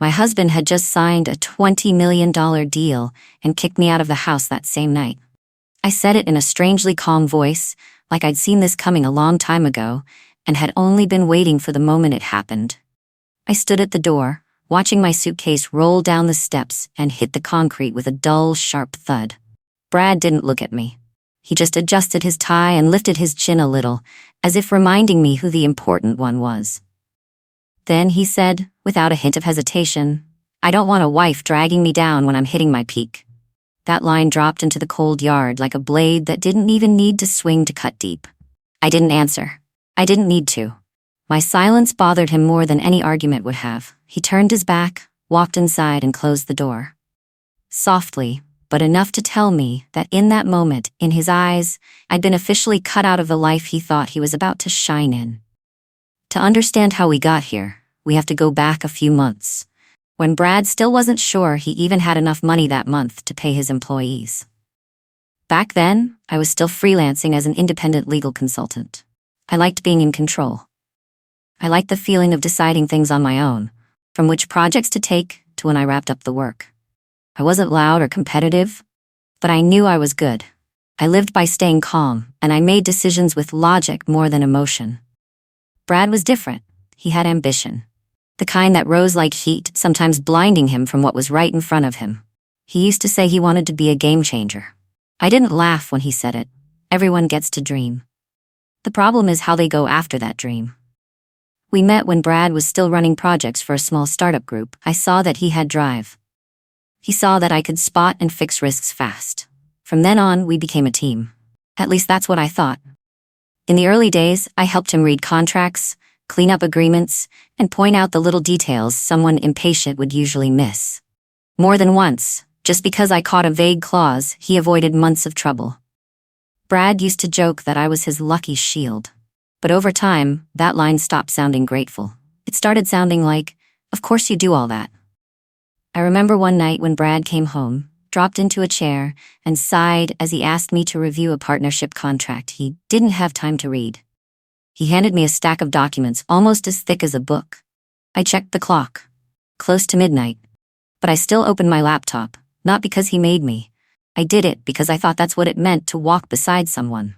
My husband had just signed a $20 million deal and kicked me out of the house that same night. I said it in a strangely calm voice, like I'd seen this coming a long time ago, and had only been waiting for the moment it happened. I stood at the door, watching my suitcase roll down the steps and hit the concrete with a dull, sharp thud. Brad didn't look at me. He just adjusted his tie and lifted his chin a little, as if reminding me who the important one was. Then he said, without a hint of hesitation, "I don't want a wife dragging me down when I'm hitting my peak." That line dropped into the cold yard like a blade that didn't even need to swing to cut deep. I didn't answer. I didn't need to. My silence bothered him more than any argument would have. He turned his back, walked inside, and closed the door. Softly, but enough to tell me that in that moment, in his eyes, I'd been officially cut out of the life he thought he was about to shine in. To understand how we got here, we have to go back a few months, when Brad still wasn't sure he even had enough money that month to pay his employees. Back then, I was still freelancing as an independent legal consultant. I liked being in control. I liked the feeling of deciding things on my own, from which projects to take to when I wrapped up the work. I wasn't loud or competitive, but I knew I was good. I lived by staying calm, and I made decisions with logic more than emotion. Brad was different. He had ambition. The kind that rose like heat, sometimes blinding him from what was right in front of him. He used to say he wanted to be a game changer. I didn't laugh when he said it. Everyone gets to dream. The problem is how they go after that dream. We met when Brad was still running projects for a small startup group. I saw that he had drive. He saw that I could spot and fix risks fast. From then on, we became a team. At least that's what I thought. In the early days, I helped him read contracts, clean up agreements, and point out the little details someone impatient would usually miss. More than once, just because I caught a vague clause, he avoided months of trouble. Brad used to joke that I was his lucky shield. But over time, that line stopped sounding grateful. It started sounding like, "Of course you do all that." I remember one night when Brad came home, dropped into a chair, and sighed as he asked me to review a partnership contract he didn't have time to read. He handed me a stack of documents almost as thick as a book. I checked the clock. Close to midnight. But I still opened my laptop, not because he made me. I did it because I thought that's what it meant to walk beside someone.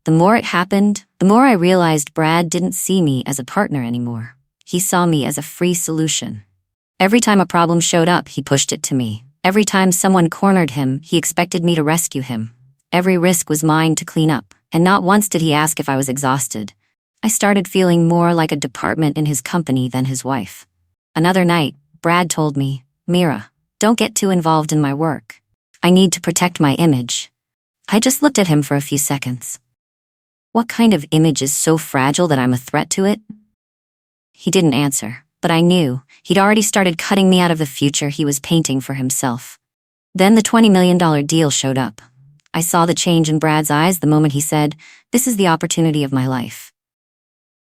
The more it happened, the more I realized Brad didn't see me as a partner anymore. He saw me as a free solution. Every time a problem showed up, he pushed it to me. Every time someone cornered him, he expected me to rescue him. Every risk was mine to clean up, and not once did he ask if I was exhausted. I started feeling more like a department in his company than his wife. Another night, Brad told me, "Mira, don't get too involved in my work. I need to protect my image." I just looked at him for a few seconds. What kind of image is so fragile that I'm a threat to it? He didn't answer, but I knew he'd already started cutting me out of the future he was painting for himself. Then the $20 million deal showed up. I saw the change in Brad's eyes the moment he said, "This is the opportunity of my life."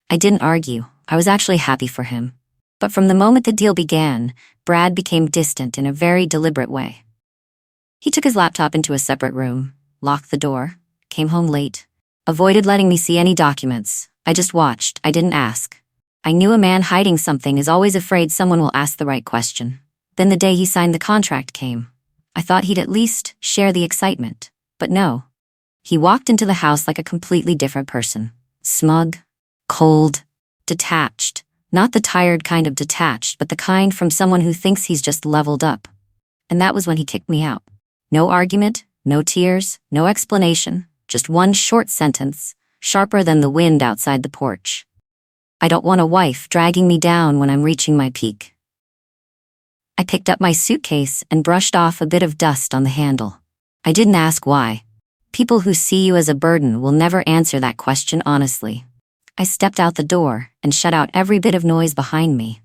I didn't argue. I was actually happy for him. But from the moment the deal began, Brad became distant in a very deliberate way. He took his laptop into a separate room, locked the door, came home late, avoided letting me see any documents. I just watched. I didn't ask. I knew a man hiding something is always afraid someone will ask the right question. Then the day he signed the contract came. I thought he'd at least share the excitement. But no. He walked into the house like a completely different person. Smug, cold, detached. Not the tired kind of detached, but the kind from someone who thinks he's just leveled up. And that was when he kicked me out. No argument, no tears, no explanation, just one short sentence, sharper than the wind outside the porch. "I don't want a wife dragging me down when I'm reaching my peak." I picked up my suitcase and brushed off a bit of dust on the handle. I didn't ask why. People who see you as a burden will never answer that question honestly. I stepped out the door and shut out every bit of noise behind me.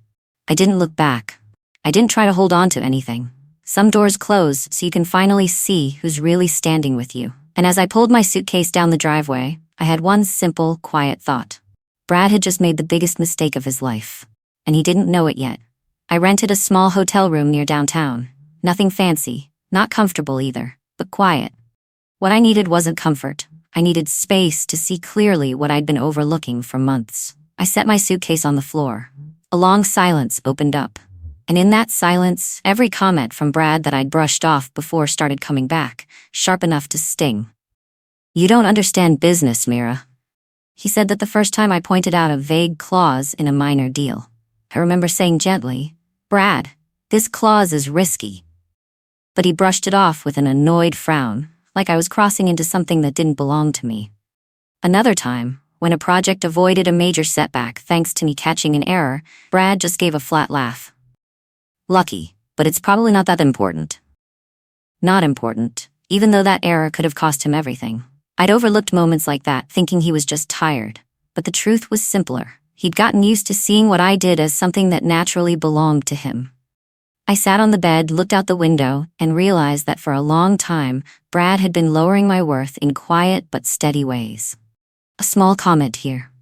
I didn't look back. I didn't try to hold on to anything. Some doors close so you can finally see who's really standing with you. And as I pulled my suitcase down the driveway, I had one simple, quiet thought. Brad had just made the biggest mistake of his life. And he didn't know it yet. I rented a small hotel room near downtown. Nothing fancy, not comfortable either, but quiet. What I needed wasn't comfort. I needed space to see clearly what I'd been overlooking for months. I set my suitcase on the floor. A long silence opened up. And in that silence, every comment from Brad that I'd brushed off before started coming back, sharp enough to sting. "You don't understand business, Mira." He said that the first time I pointed out a vague clause in a minor deal. I remember saying gently, "Brad, this clause is risky." But he brushed it off with an annoyed frown, like I was crossing into something that didn't belong to me. Another time, when a project avoided a major setback thanks to me catching an error, Brad just gave a flat laugh. "Lucky, but it's probably not that important." Not important, even though that error could have cost him everything. I'd overlooked moments like that, thinking he was just tired. But the truth was simpler. He'd gotten used to seeing what I did as something that naturally belonged to him. I sat on the bed, looked out the window, and realized that for a long time, Brad had been lowering my worth in quiet but steady ways. A small comment here.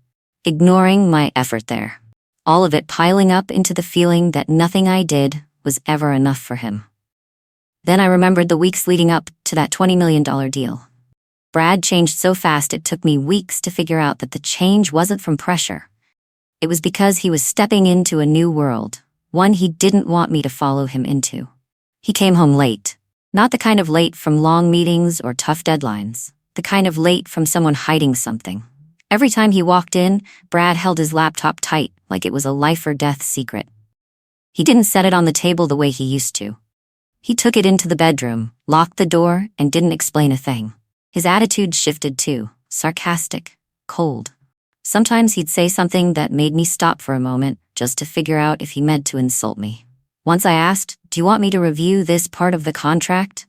Ignoring my effort there. All of it piling up into the feeling that nothing I did was ever enough for him. Then I remembered the weeks leading up to that $20 million deal. Brad changed so fast it took me weeks to figure out that the change wasn't from pressure. It was because he was stepping into a new world, one he didn't want me to follow him into. He came home late. Not the kind of late from long meetings or tough deadlines. The kind of late from someone hiding something. Every time he walked in, Brad held his laptop tight, like it was a life or death secret. He didn't set it on the table the way he used to. He took it into the bedroom, locked the door, and didn't explain a thing. His attitude shifted too, sarcastic, cold. Sometimes he'd say something that made me stop for a moment, just to figure out if he meant to insult me. Once I asked, "Do you want me to review this part of the contract?"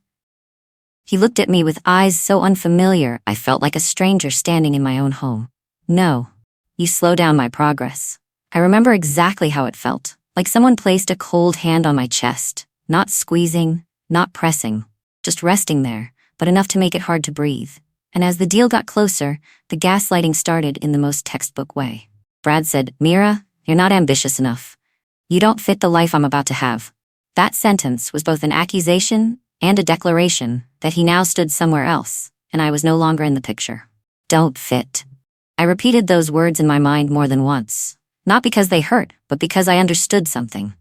He looked at me with eyes so unfamiliar, I felt like a stranger standing in my own home. "No. You slow down my progress." I remember exactly how it felt, like someone placed a cold hand on my chest, not squeezing, not pressing, just resting there, but enough to make it hard to breathe. And as the deal got closer, the gaslighting started in the most textbook way. Brad said, "Mira, you're not ambitious enough. You don't fit the life I'm about to have." That sentence was both an accusation and a declaration that he now stood somewhere else, and I was no longer in the picture. Don't fit. I repeated those words in my mind more than once, not because they hurt, but because I understood something.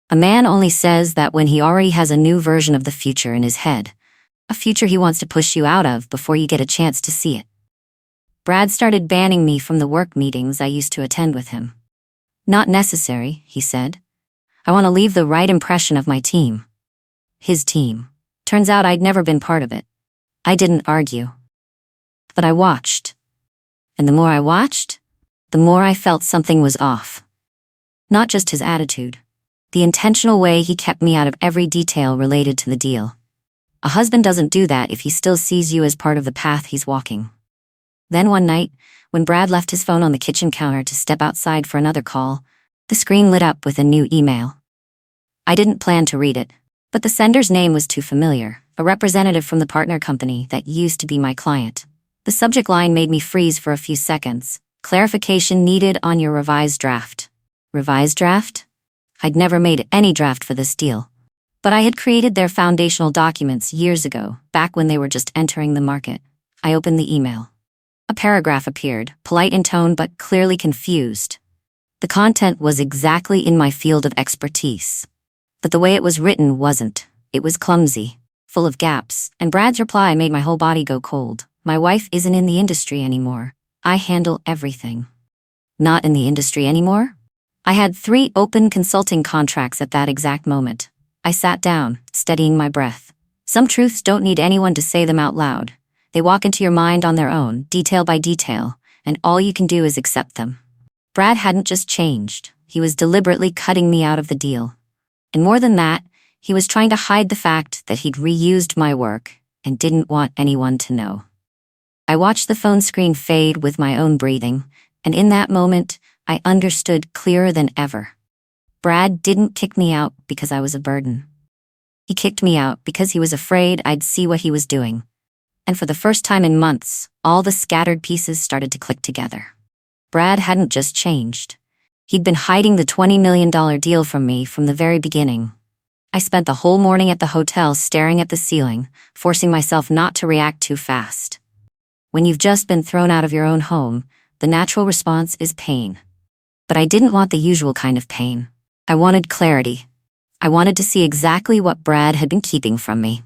A man only says that when he already has a new version of the future in his head, a future he wants to push you out of before you get a chance to see it. Brad started banning me from the work meetings I used to attend with him. "Not necessary," he said. "I want to leave the right impression of my team." His team. Turns out I'd never been part of it. I didn't argue. But I watched. And the more I watched, the more I felt something was off. Not just his attitude. The intentional way he kept me out of every detail related to the deal. A husband doesn't do that if he still sees you as part of the path he's walking. Then one night, when Brad left his phone on the kitchen counter to step outside for another call, the screen lit up with a new email. I didn't plan to read it, but the sender's name was too familiar, a representative from the partner company that used to be my client. The subject line made me freeze for a few seconds. "Clarification needed on your revised draft." Revised draft? I'd never made any draft for this deal. But I had created their foundational documents years ago, back when they were just entering the market. I opened the email. A paragraph appeared, polite in tone but clearly confused. The content was exactly in my field of expertise. But the way it was written wasn't. It was clumsy, full of gaps, and Brad's reply made my whole body go cold. "My wife isn't in the industry anymore. I handle everything." Not in the industry anymore? I had 3 open consulting contracts at that exact moment. I sat down, steadying my breath. Some truths don't need anyone to say them out loud. They walk into your mind on their own, detail by detail, and all you can do is accept them. Brad hadn't just changed. He was deliberately cutting me out of the deal. And more than that, he was trying to hide the fact that he'd reused my work and didn't want anyone to know. I watched the phone screen fade with my own breathing, and in that moment, I understood clearer than ever. Brad didn't kick me out because I was a burden. He kicked me out because he was afraid I'd see what he was doing. And for the first time in months, all the scattered pieces started to click together. Brad hadn't just changed. He'd been hiding the $20 million deal from me from the very beginning. I spent the whole morning at the hotel staring at the ceiling, forcing myself not to react too fast. When you've just been thrown out of your own home, the natural response is pain. But I didn't want the usual kind of pain. I wanted clarity. I wanted to see exactly what Brad had been keeping from me.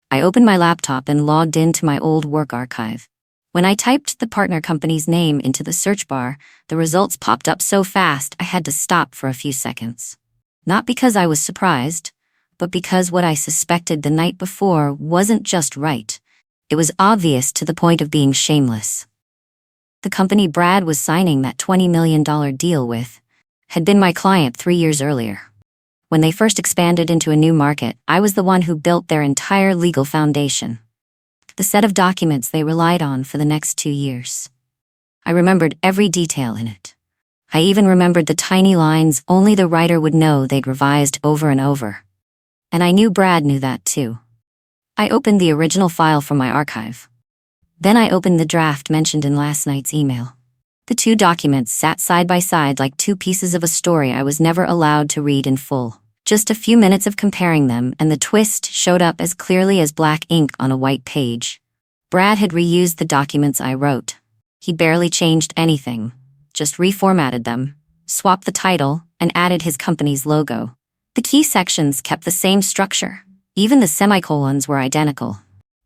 I opened my laptop and logged into my old work archive. When I typed the partner company's name into the search bar, the results popped up so fast I had to stop for a few seconds. Not because I was surprised, but because what I suspected the night before wasn't just right. It was obvious to the point of being shameless. The company Brad was signing that $20 million deal with had been my client 3 years earlier. When they first expanded into a new market, I was the one who built their entire legal foundation. The set of documents they relied on for the next 2 years. I remembered every detail in it. I even remembered the tiny lines only the writer would know they'd revised over and over. And I knew Brad knew that too. I opened the original file from my archive. Then I opened the draft mentioned in last night's email. The two documents sat side by side like two pieces of a story I was never allowed to read in full. Just a few minutes of comparing them, and the twist showed up as clearly as black ink on a white page. Brad had reused the documents I wrote. He barely changed anything, just reformatted them, swapped the title, and added his company's logo. The key sections kept the same structure. Even the semicolons were identical.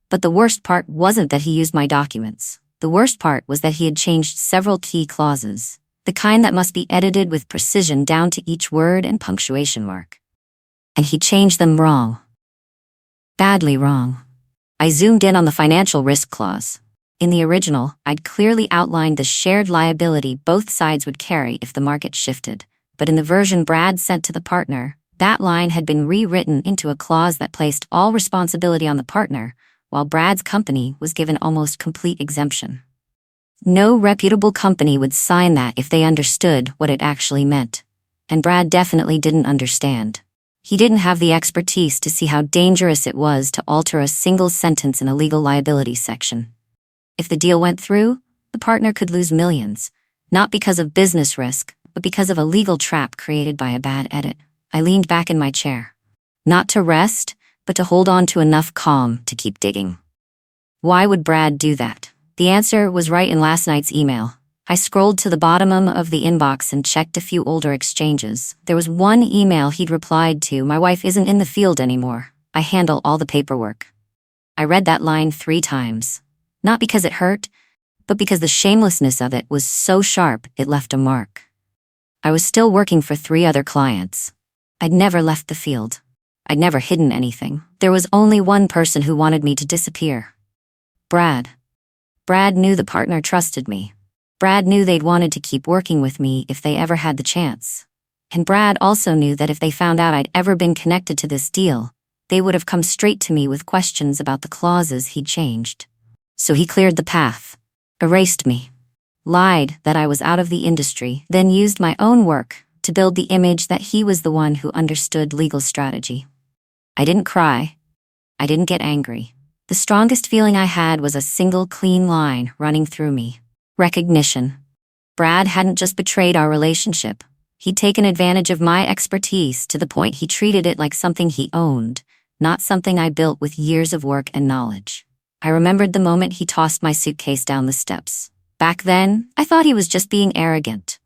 But the worst part wasn't that he used my documents. The worst part was that he had changed several key clauses, the kind that must be edited with precision down to each word and punctuation mark. And he changed them wrong. Badly wrong. I zoomed in on the financial risk clause. In the original, I'd clearly outlined the shared liability both sides would carry if the market shifted. But in the version Brad sent to the partner, that line had been rewritten into a clause that placed all responsibility on the partner, while Brad's company was given almost complete exemption. No reputable company would sign that if they understood what it actually meant. And Brad definitely didn't understand. He didn't have the expertise to see how dangerous it was to alter a single sentence in a legal liability section. If the deal went through, the partner could lose millions, not because of business risk, but because of a legal trap created by a bad edit. I leaned back in my chair. Not to rest, but to hold on to enough calm to keep digging. Why would Brad do that? The answer was right in last night's email. I scrolled to the bottom of the inbox and checked a few older exchanges. There was one email he'd replied to: "My wife isn't in the field anymore. I handle all the paperwork." I read that line 3 times. Not because it hurt, but because the shamelessness of it was so sharp it left a mark. I was still working for 3 other clients. I'd never left the field. I'd never hidden anything. There was only one person who wanted me to disappear. Brad. Brad knew the partner trusted me. Brad knew they'd wanted to keep working with me if they ever had the chance. And Brad also knew that if they found out I'd ever been connected to this deal, they would have come straight to me with questions about the clauses he'd changed. So he cleared the path, erased me, lied that I was out of the industry, then used my own work to build the image that he was the one who understood legal strategy. I didn't cry. I didn't get angry. The strongest feeling I had was a single clean line running through me. Recognition. Brad hadn't just betrayed our relationship. He'd taken advantage of my expertise to the point he treated it like something he owned, not something I built with years of work and knowledge. I remembered the moment he tossed my suitcase down the steps. Back then, I thought he was just being arrogant.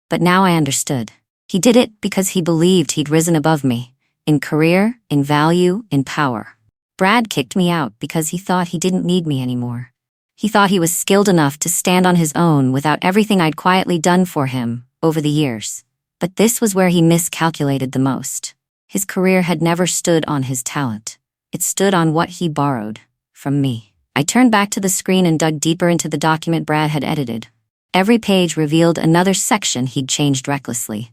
But now I understood. He did it because he believed he'd risen above me, in career, in value, in power. Brad kicked me out because he thought he didn't need me anymore. He thought he was skilled enough to stand on his own without everything I'd quietly done for him over the years. But this was where he miscalculated the most. His career had never stood on his talent. It stood on what he borrowed from me. I turned back to the screen and dug deeper into the document Brad had edited. Every page revealed another section he'd changed recklessly.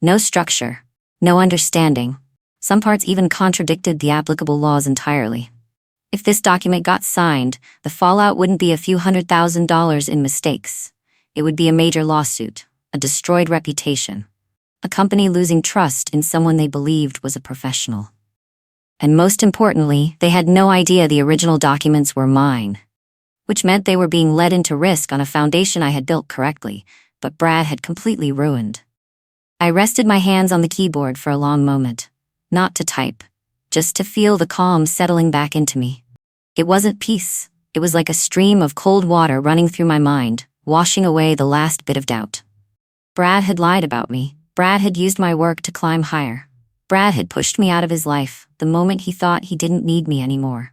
No structure, no understanding. Some parts even contradicted the applicable laws entirely. If this document got signed, the fallout wouldn't be a few $100,000 in mistakes. It would be a major lawsuit, a destroyed reputation, a company losing trust in someone they believed was a professional. And most importantly, they had no idea the original documents were mine, which meant they were being led into risk on a foundation I had built correctly, but Brad had completely ruined. I rested my hands on the keyboard for a long moment, not to type, just to feel the calm settling back into me. It wasn't peace. It was like a stream of cold water running through my mind, washing away the last bit of doubt. Brad had lied about me. Brad had used my work to climb higher. Brad had pushed me out of his life the moment he thought he didn't need me anymore.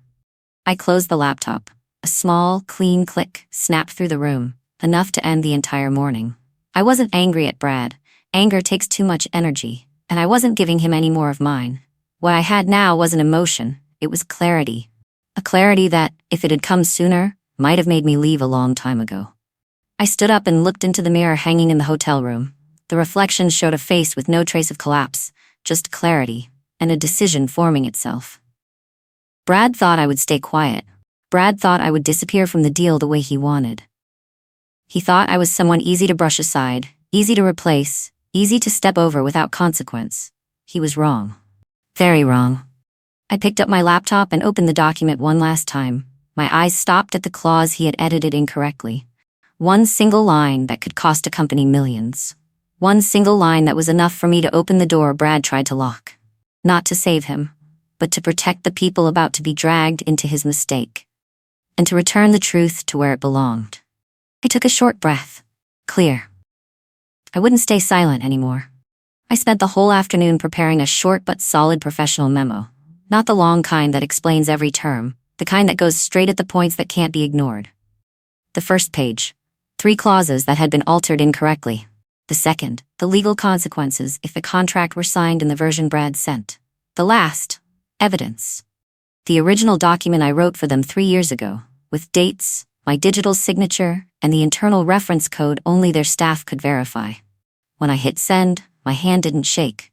I closed the laptop. A small, clean click snapped through the room, enough to end the entire morning. I wasn't angry at Brad. Anger takes too much energy, and I wasn't giving him any more of mine. What I had now wasn't emotion, it was clarity. A clarity that, if it had come sooner, might have made me leave a long time ago. I stood up and looked into the mirror hanging in the hotel room. The reflection showed a face with no trace of collapse, just clarity, and a decision forming itself. Brad thought I would stay quiet. Brad thought I would disappear from the deal the way he wanted. He thought I was someone easy to brush aside, easy to replace, easy to step over without consequence. He was wrong. Very wrong. I picked up my laptop and opened the document one last time. My eyes stopped at the clause he had edited incorrectly. One single line that could cost a company millions. One single line that was enough for me to open the door Brad tried to lock. Not to save him, but to protect the people about to be dragged into his mistake. And to return the truth to where it belonged. I took a short breath. Clear. I wouldn't stay silent anymore. I spent the whole afternoon preparing a short but solid professional memo. Not the long kind that explains every term, the kind that goes straight at the points that can't be ignored. The first page. 3 clauses that had been altered incorrectly. The second, the legal consequences if the contract were signed in the version Brad sent. The last, evidence. The original document I wrote for them 3 years ago, with dates, my digital signature, and the internal reference code only their staff could verify. When I hit send, my hand didn't shake.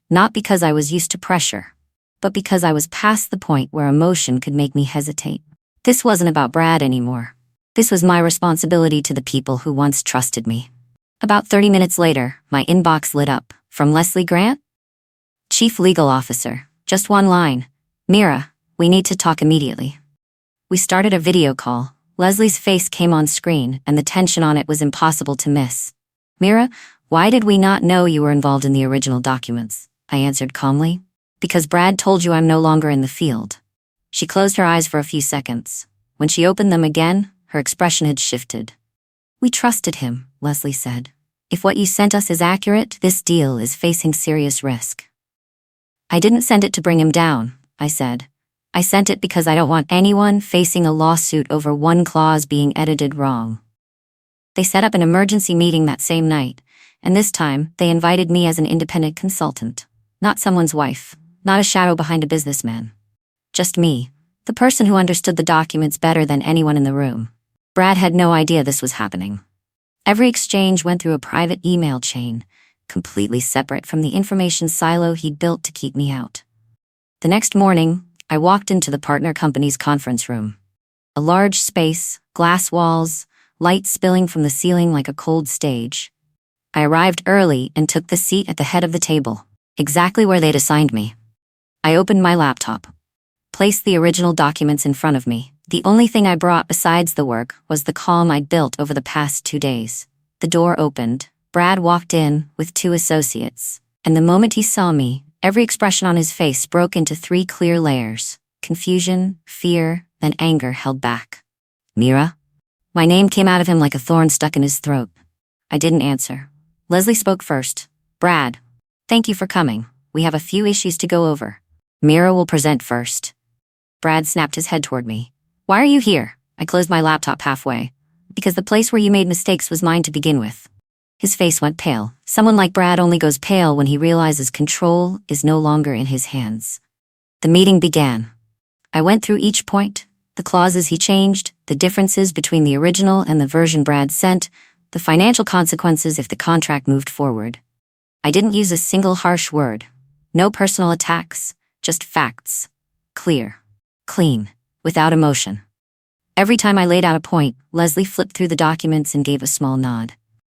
Not because I was used to pressure, but because I was past the point where emotion could make me hesitate. This wasn't about Brad anymore. This was my responsibility to the people who once trusted me. About 30 minutes later, my inbox lit up. From Leslie Grant? Chief Legal Officer. Just one line. Mira, we need to talk immediately. We started a video call. Leslie's face came on screen, and the tension on it was impossible to miss. Mira, why did we not know you were involved in the original documents? I answered calmly. Because Brad told you I'm no longer in the field. She closed her eyes for a few seconds. When she opened them again, her expression had shifted. We trusted him, Leslie said. If what you sent us is accurate, this deal is facing serious risk. I didn't send it to bring him down, I said. I sent it because I don't want anyone facing a lawsuit over one clause being edited wrong. They set up an emergency meeting that same night, and this time they invited me as an independent consultant. Not someone's wife, not a shadow behind a businessman. Just me, the person who understood the documents better than anyone in the room. Brad had no idea this was happening. Every exchange went through a private email chain, completely separate from the information silo he'd built to keep me out. The next morning, I walked into the partner company's conference room. A large space, glass walls, light spilling from the ceiling like a cold stage. I arrived early and took the seat at the head of the table, exactly where they'd assigned me. I opened my laptop, placed the original documents in front of me. The only thing I brought besides the work was the calm I'd built over the past 2 days. The door opened. Brad walked in with 2 associates, and the moment he saw me, every expression on his face broke into 3 clear layers. Confusion, fear, then anger held back. Mira? My name came out of him like a thorn stuck in his throat. I didn't answer. Leslie spoke first. Brad, thank you for coming. We have a few issues to go over. Mira will present first. Brad snapped his head toward me. Why are you here? I closed my laptop halfway. Because the place where you made mistakes was mine to begin with. His face went pale. Someone like Brad only goes pale when he realizes control is no longer in his hands. The meeting began. I went through each point, the clauses he changed, the differences between the original and the version Brad sent, the financial consequences if the contract moved forward. I didn't use a single harsh word. No personal attacks, just facts. Clear. Clean. Without emotion. Every time I laid out a point, Leslie flipped through the documents and gave a small nod.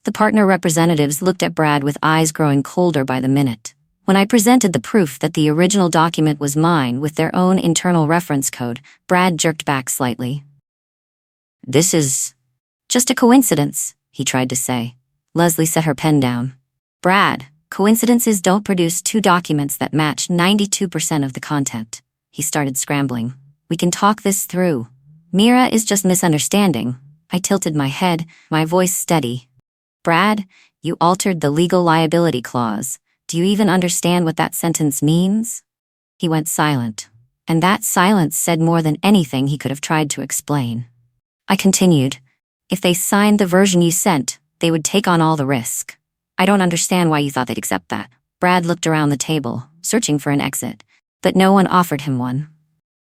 The partner representatives looked at Brad with eyes growing colder by the minute. When I presented the proof that the original document was mine with their own internal reference code, Brad jerked back slightly. This is just a coincidence, he tried to say. Leslie set her pen down. Brad, coincidences don't produce 2 documents that match 92% of the content. He started scrambling. We can talk this through. Mira is just misunderstanding. I tilted my head, my voice steady. Brad, you altered the legal liability clause. Do you even understand what that sentence means? He went silent, and that silence said more than anything he could have tried to explain. I continued, if they signed the version you sent, they would take on all the risk. I don't understand why you thought they'd accept that. Brad looked around the table, searching for an exit, but no one offered him one.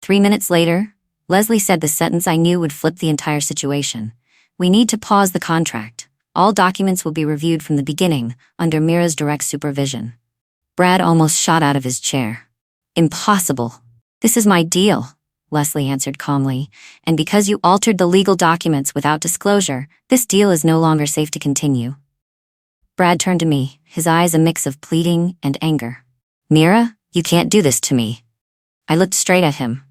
3 minutes later, Leslie said the sentence I knew would flip the entire situation. We need to pause the contract. All documents will be reviewed from the beginning, under Mira's direct supervision. Brad almost shot out of his chair. Impossible. This is my deal, Leslie answered calmly, and because you altered the legal documents without disclosure, this deal is no longer safe to continue. Brad turned to me, his eyes a mix of pleading and anger. Mira, you can't do this to me. I looked straight at him.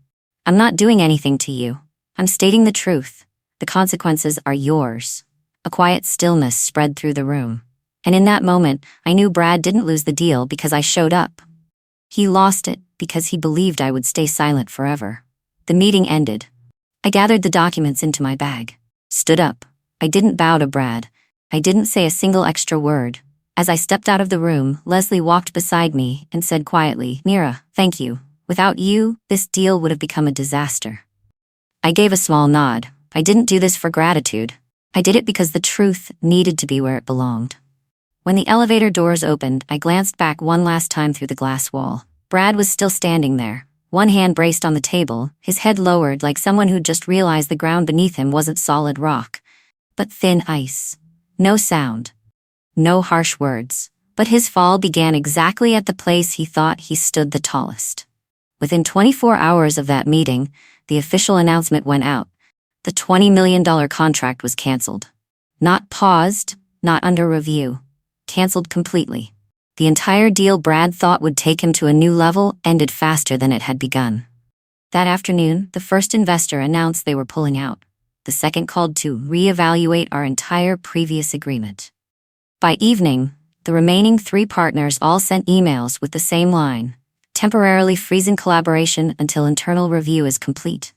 I'm not doing anything to you. I'm stating the truth. The consequences are yours. A quiet stillness spread through the room. And in that moment, I knew Brad didn't lose the deal because I showed up. He lost it because he believed I would stay silent forever. The meeting ended. I gathered the documents into my bag. Stood up. I didn't bow to Brad. I didn't say a single extra word. As I stepped out of the room, Leslie walked beside me and said quietly, Mira, thank you. Without you, this deal would have become a disaster. I gave a small nod. I didn't do this for gratitude. I did it because the truth needed to be where it belonged. When the elevator doors opened, I glanced back one last time through the glass wall. Brad was still standing there, one hand braced on the table, his head lowered like someone who'd just realized the ground beneath him wasn't solid rock, but thin ice. No sound. No harsh words. But his fall began exactly at the place he thought he stood the tallest. Within 24 hours of that meeting, the official announcement went out. The $20 million contract was canceled. Not paused, not under review. Canceled completely. The entire deal Brad thought would take him to a new level ended faster than it had begun. That afternoon, the first investor announced they were pulling out. The second called to reevaluate our entire previous agreement. By evening, the remaining 3 partners all sent emails with the same line, temporarily freezing collaboration until internal review is complete.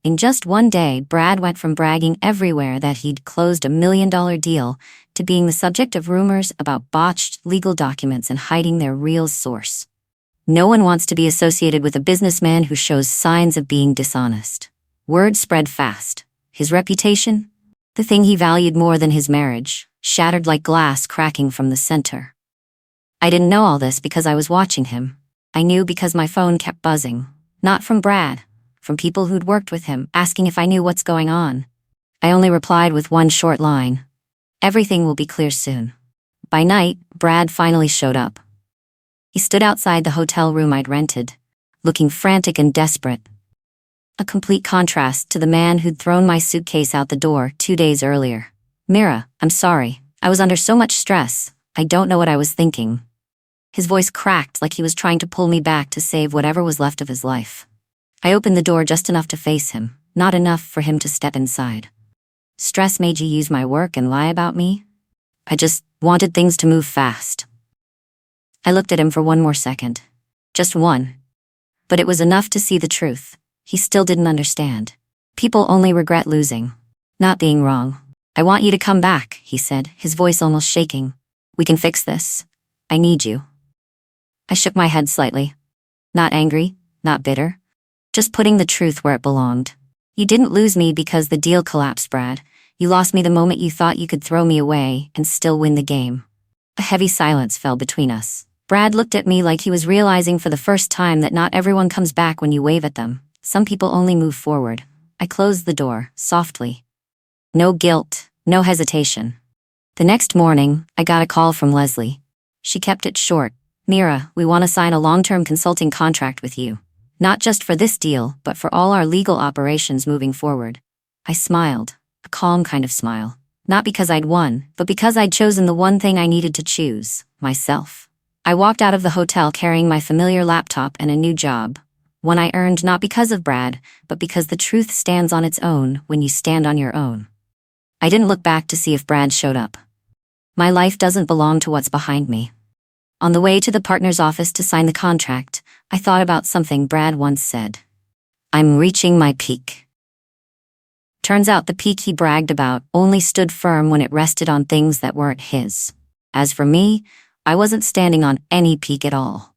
In just one day, Brad went from bragging everywhere that he'd closed $1 million deal to being the subject of rumors about botched legal documents and hiding their real source. No one wants to be associated with a businessman who shows signs of being dishonest. Word spread fast. His reputation, the thing he valued more than his marriage, shattered like glass cracking from the center. I didn't know all this because I was watching him. I knew because my phone kept buzzing. Not from Brad. From people who'd worked with him, asking if I knew what's going on. I only replied with one short line. Everything will be clear soon. By night, Brad finally showed up. He stood outside the hotel room I'd rented, looking frantic and desperate. A complete contrast to the man who'd thrown my suitcase out the door 2 days earlier. Mira, I'm sorry. I was under so much stress. I don't know what I was thinking. His voice cracked like he was trying to pull me back to save whatever was left of his life. I opened the door just enough to face him, not enough for him to step inside. Stress made you use my work and lie about me? I just wanted things to move fast. I looked at him for one more second. Just one. But it was enough to see the truth. He still didn't understand. People only regret losing, not being wrong. I want you to come back, he said, his voice almost shaking. We can fix this. I need you. I shook my head slightly. Not angry, not bitter. Just putting the truth where it belonged. You didn't lose me because the deal collapsed, Brad. You lost me the moment you thought you could throw me away and still win the game. A heavy silence fell between us. Brad looked at me like he was realizing for the first time that not everyone comes back when you wave at them. Some people only move forward. I closed the door, softly. No guilt, no hesitation. The next morning, I got a call from Leslie. She kept it short. Mira, we want to sign a long-term consulting contract with you. Not just for this deal, but for all our legal operations moving forward. I smiled, a calm kind of smile. Not because I'd won, but because I'd chosen the one thing I needed to choose, myself. I walked out of the hotel carrying my familiar laptop and a new job. One I earned not because of Brad, but because the truth stands on its own when you stand on your own. I didn't look back to see if Brad showed up. My life doesn't belong to what's behind me. On the way to the partner's office to sign the contract, I thought about something Brad once said. I'm reaching my peak. Turns out the peak he bragged about only stood firm when it rested on things that weren't his. As for me, I wasn't standing on any peak at all.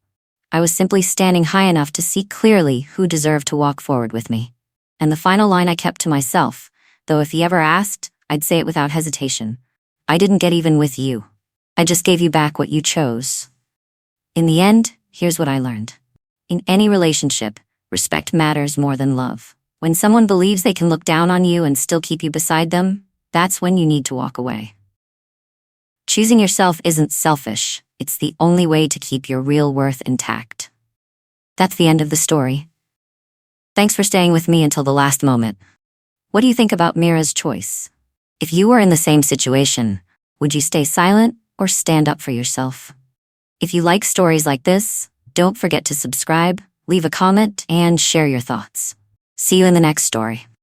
I was simply standing high enough to see clearly who deserved to walk forward with me. And the final line I kept to myself, though if he ever asked, I'd say it without hesitation. I didn't get even with you. I just gave you back what you chose. In the end, here's what I learned. In any relationship, respect matters more than love. When someone believes they can look down on you and still keep you beside them, that's when you need to walk away. Choosing yourself isn't selfish. It's the only way to keep your real worth intact. That's the end of the story. Thanks for staying with me until the last moment. What do you think about Mira's choice? If you were in the same situation, would you stay silent or stand up for yourself? If you like stories like this, don't forget to subscribe, leave a comment, and share your thoughts. See you in the next story.